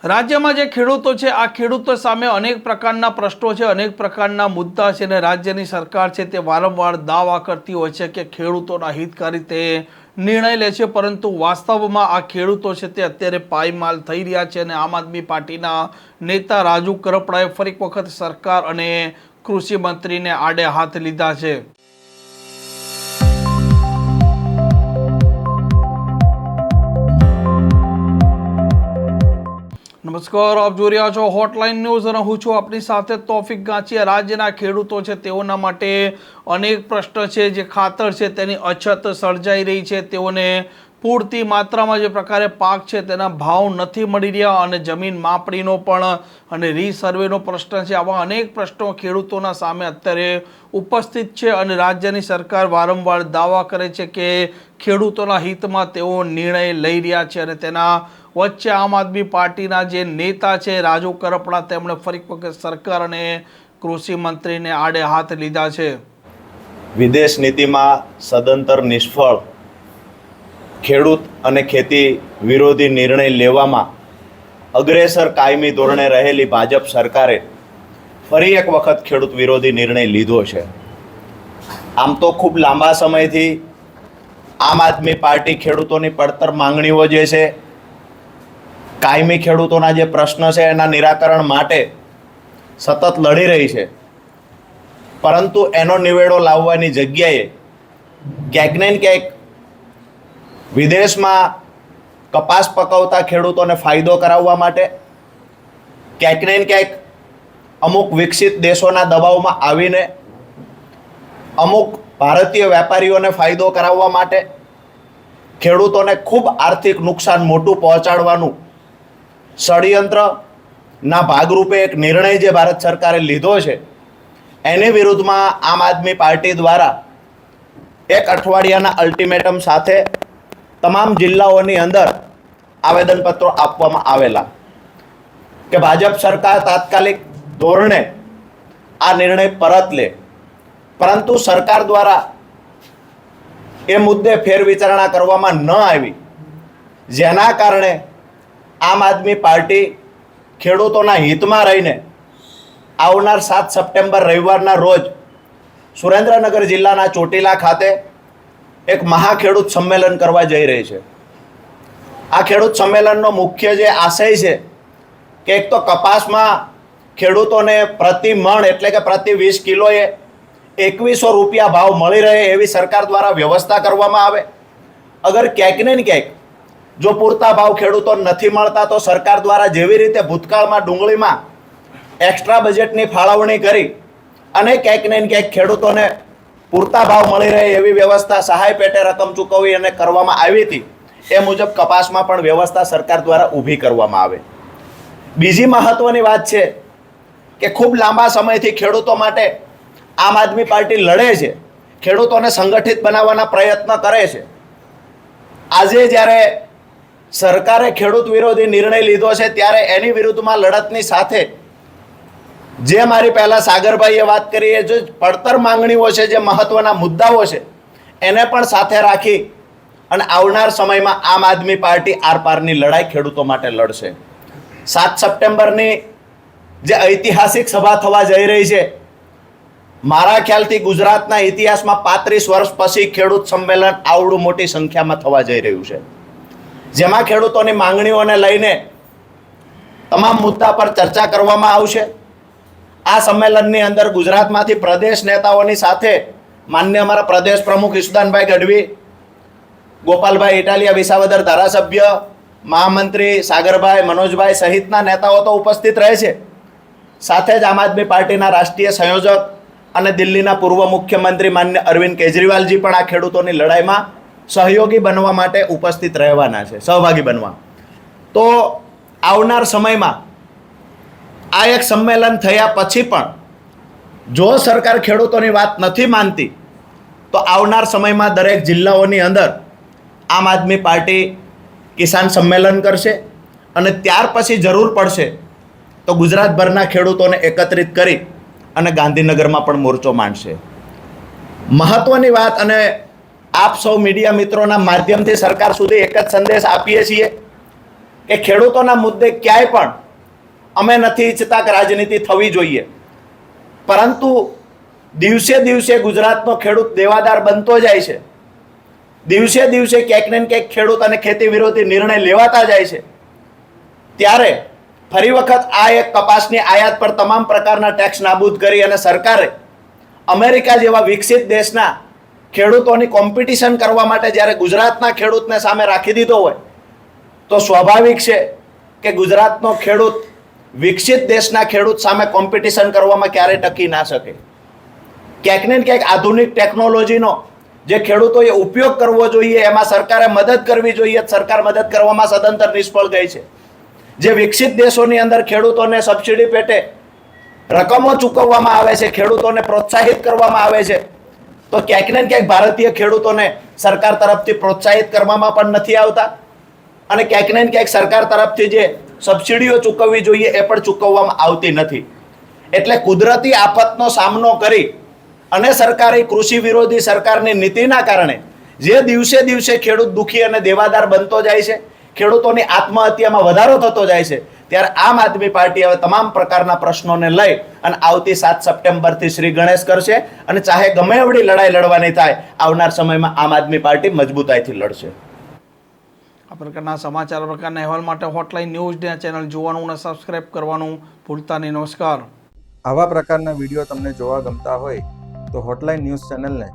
રાજ્યમાં જે ખેડૂતો છે આ ખેડૂતો સામે અનેક પ્રકારના પ્રશ્નો છે, અનેક પ્રકારના મુદ્દા છે અને રાજ્યની સરકાર છે તે વારંવાર દાવા કરતી હોય છે કે ખેડૂતોના હિતકારી તે નિર્ણય લે છે, પરંતુ વાસ્તવમાં આ ખેડૂતો છે તે અત્યારે પાયમાલ થઈ રહ્યા છે અને આમ આદમી પાર્ટીના નેતા રાજુ કરપડાએ ફરી એક વખત સરકાર અને કૃષિ મંત્રીને આડે હાથ લીધા છે। નમસ્કાર, આપ જોઈ રહ્યા છો હોટલાઇન ન્યૂઝ અને હું છું આપની સાથે તોફિક ગાંચિયા। રાજ્યના ખેડૂતો છે તેઓના માટે અનેક પ્રશ્ન છે, જે ખાતર છે તેની અછત સર્જાઈ રહી છે, તેઓને પૂરતી માત્રામાં જે પ્રકારે પાક છે તેના ભાવ નથી મળી રહ્યા અને જમીન માપણીનો પણ અને રીસર્વેનો પ્રશ્ન છે। આવા અનેક પ્રશ્નો ખેડૂતોના સામે અત્યારે ઉપસ્થિત છે અને રાજ્યની સરકાર વારંવાર દાવા કરે છે કે ખેડૂતોના હિતમાં તેઓ નિર્ણય લઈ રહ્યા છે અને તેના વચ્ચે આમ આદમી પાર્ટીના જે નેતા છે રાજુ કરપડા તેમણે ફરી વખત સરકાર અને કૃષિ મંત્રીને આડે હાથ લીધા છે। વિદેશ નીતિમાં સદંતર નિષ્ફળ ખેડૂત અને ખેતી વિરોધી નિર્ણય લેવામાં અગ્રેસર કાયમી ધોરણે રહેલી ભાજપ સરકારે ફરી એક વખત ખેડૂત વિરોધી નિર્ણય લીધો છે। આમ તો ખૂબ લાંબા સમયથી આમ આદમી પાર્ટી ખેડૂતોની પડતર માંગણીઓ જે છે, કાયમી ખેડૂતોના જે પ્રશ્ન છે એના નિરાકરણ માટે સતત લડી રહી છે, પરંતુ એનો નિવેડો લાવવાની જગ્યાએ ક્યાંક ને ક્યાંક વિદેશમાં કપાસ પકવતા ખેડૂતોને ફાયદો કરાવવા માટે, ક્યાંક ને ક્યાંક અમુક વિકસિત દેશોના દબાવમાં આવીને અમુક ભારતીય વેપારીઓને ફાયદો કરાવવા માટે ખેડૂતોને ખૂબ આર્થિક નુકસાન મોટું પહોંચાડવાનું ષડયંત્રના ભાગરૂપે એક નિર્ણય જે ભારત સરકારે લીધો છે, એની વિરુદ્ધમાં આમ આદમી પાર્ટી દ્વારા એક અઠવાડિયાના અલ્ટિમેટમ સાથે તમામ જિલ્લાઓની અંદર આવેદનપત્રો આપવામાં આવેલા કે ભાજપ સરકાર તાત્કાલિક ધોરણે આ નિર્ણય પરત લે, પરંતુ સરકાર દ્વારા એ મુદ્દે ફેરવિચારણા કરવામાં ન આવી, જેના કારણે આમ આદમી પાર્ટી ખેડૂતોના હિતમાં રહીને આવનાર 7 સપ્ટેમ્બર રવિવારના રોજ સુરેન્દ્રનગર જિલ્લાના ચોટીલા ખાતે એક મહાખેડૂત સંમેલન કરવા જઈ રહી છે। આ ખેડૂત સંમેલનનો મુખ્ય જે આશય છે કે એક તો કપાસમાં ખેડૂતોને પ્રતિ મણ એટલે કે પ્રતિ 20 કિલોએ 2100 રૂપિયા ભાવ મળી રહે એવી સરકાર દ્વારા વ્યવસ્થા કરવામાં આવે। અગર ક્યાંક ને ક્યાંક જો પૂરતા ભાવ ખેડૂતો નથી મળતા તો સરકાર દ્વારા જેવી રીતે ભૂતકાળમાં ડુંગળીમાં એક્સ્ટ્રા બજેટની ફાળવણી કરી અને ક્યાંક ને ક્યાંક ખેડૂતોને પૂરતા ભાવ મળી રહે એવી વ્યવસ્થા સહાય પેટે રકમ ચૂકવી અને કરવામાં આવી હતી, એ મુજબ કપાસમાં પણ વ્યવસ્થા સરકાર દ્વારા ઊભી કરવામાં આવે। બીજી મહત્વની વાત છે કે ખૂબ લાંબા સમયથી ખેડૂતો માટે આમ આદમી પાર્ટી લડે છે, ખેડૂતોને સંગઠિત બનાવવાના પ્રયત્ન કરે છે। આજે જ્યારે સરકારે ખેડૂત વિરોધી નિર્ણય લીધો છે ત્યારે એની વિરુદ્ધમાં લડતની સાથે જે મારી પહેલા સાગરભાઈએ વાત કરી, એ જે પડતર માંગણીઓ છે, જે મહત્વના મુદ્દાઓ છે, એને પણ સાથે રાખી અને આવનાર સમયમાં આમ આદમી પાર્ટી આરપારની લડાઈ ખેડૂતો માટે લડશે। 7 સપ્ટેમ્બરની જે ઐતિહાસિક સભા થવા જઈ રહી છે, મારા ખ્યાલથી ગુજરાતના ઇતિહાસમાં 35 વર્ષ પછી ખેડૂત સંમેલન આવડું મોટી સંખ્યામાં થવા જઈ રહ્યું છે, જેમાં ખેડૂતોની માંગણીઓને લઈને તમામ મુદ્દા પર ચર્ચા કરવામાં આવશે। આ સંમેલનની અંદર ગુજરાતમાંથી પ્રદેશ નેતાઓની સાથે માન્ય અમારા પ્રદેશ પ્રમુખ ઈશુદાનભાઈ ગઢવી, ગોપાલભાઈ ઇટાલિયા વિસાવદર ધારાસભ્ય, મહામંત્રી સાગરભાઈ, મનોજભાઈ સહિતના નેતાઓ તો ઉપસ્થિત રહે છે। સાથે જ આમ આદમી પાર્ટીના રાષ્ટ્રીય સંયોજક અને દિલ્હીના પૂર્વ મુખ્યમંત્રી માન્ય અરવિંદ કેજરીવાલજી પણ આ ખેડૂતોની લડાઈમાં સહયોગી બનવા માટે ઉપસ્થિત રહેવાના છે, સહભાગી બનવા। તો આવનાર સમયમાં આ એક સંમેલન થયા પછી પણ જો સરકાર ખેડૂતોની વાત નથી માનતી તો આવનાર સમયમાં દરેક જિલ્લાઓની અંદર આમ આદમી પાર્ટી કિસાન સંમેલન કરશે અને ત્યાર પછી જરૂર પડશે તો ગુજરાતભરના ખેડૂતોને એકત્રિત કરી અને ગાંધીનગરમાં પણ મોરચો માંડશે। મહત્વની વાત, અને આપ સૌ મીડિયા મિત્રોના માધ્યમથી સરકાર સુધી એક જ સંદેશ આપીએ છીએ કે ખેડૂતોના મુદ્દે ક્યાંય પણ અમે નથી ઈચ્છતા કે રાજનીતિ થવી જોઈએ, પરંતુ દિવસે દિવસે ગુજરાતનો ખેડૂત દેવાદાર બનતો જાય છે. દિવસે દિવસે ક્યાંક ને ક્યાંક ખેડૂત અને ખેતી વિરોધી નિર્ણય લેવાતા જાય છે. ત્યારે ફરી વખત આ એક કપાસની આયાત પર તમામ પ્રકારના ટેક્સ નાબૂદ કરી અને સરકારે અમેરિકા જેવા વિકસિત દેશના ખેડૂતોની કોમ્પિટિશન કરવા માટે જ્યારે ગુજરાતના ખેડૂતને સામે રાખી દીધો હોય, તો સ્વાભાવિક છે કે ગુજરાતનો ખેડૂત વિકસિત દેશના ખેડૂત સામે કોમ્પિટિશન કરવામાં ક્યારેય ટકી ના શકે. ક્યાંક ને ક્યાંક આધુનિક ટેકનોલોજીનો જે ખેડૂતોએ ઉપયોગ કરવો જોઈએ એમાં સરકારે મદદ કરવી જોઈએ. સરકાર મદદ કરવામાં સદંતર નિષ્ફળ ગઈ છે. જે વિકસિત દેશોની અંદર ખેડૂતોને સબસિડી પેટે રકમો ચૂકવવામાં આવે છે, ખેડૂતોને પ્રોત્સાહિત કરવામાં આવે છે, તો ક્યાંક ને ક્યાંક ભારતીય ખેડૂતોને સરકાર તરફથી પ્રોત્સાહિત કરવામાં પણ નથી આવતા અને ક્યાંક ને ક્યાંક સરકાર તરફથી જે સબસિડીઓ ચૂકવવી જોઈએ એ પણ ચૂકવવામાં આવતી નથી. એટલે કુદરતી આફતનો સામનો કરી અને સરકારી કૃષિ વિરોધી સરકારની નીતિના કારણે જે દિવસે દિવસે ખેડૂત દુઃખી અને દેવાદાર બનતો જાય છે, ખેડૂતોની આત્મહત્યામાં વધારો થતો જાય છે, ત્યારે આમ આદમી પાર્ટી હવે તમામ પ્રકારના પ્રશ્નોને લઈ અને આવતી 7 સપ્ટેમ્બરથી શ્રી ગણેશ કરશે અને ચાહે ગમે એવડી લડાઈ લડવાની થાય, આવનાર સમયમાં આમ આદમી પાર્ટી મજબૂતાઈથી લડશે. આ પ્રકારના સમાચાર, પ્રકારના અહેવાલ માટે હોટલાઇન ન્યૂઝ ચેનલ જોવાનું અને સબસ્ક્રાઇબ કરવાનું ભૂલતા નહીં. નમસ્કાર. આવા પ્રકારના વિડીયો તમને જોવા ગમતા હોય તો હોટલાઇન ન્યૂઝ ચેનલને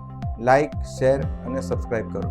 લાઇક, શેર અને સબસ્ક્રાઇબ કરો.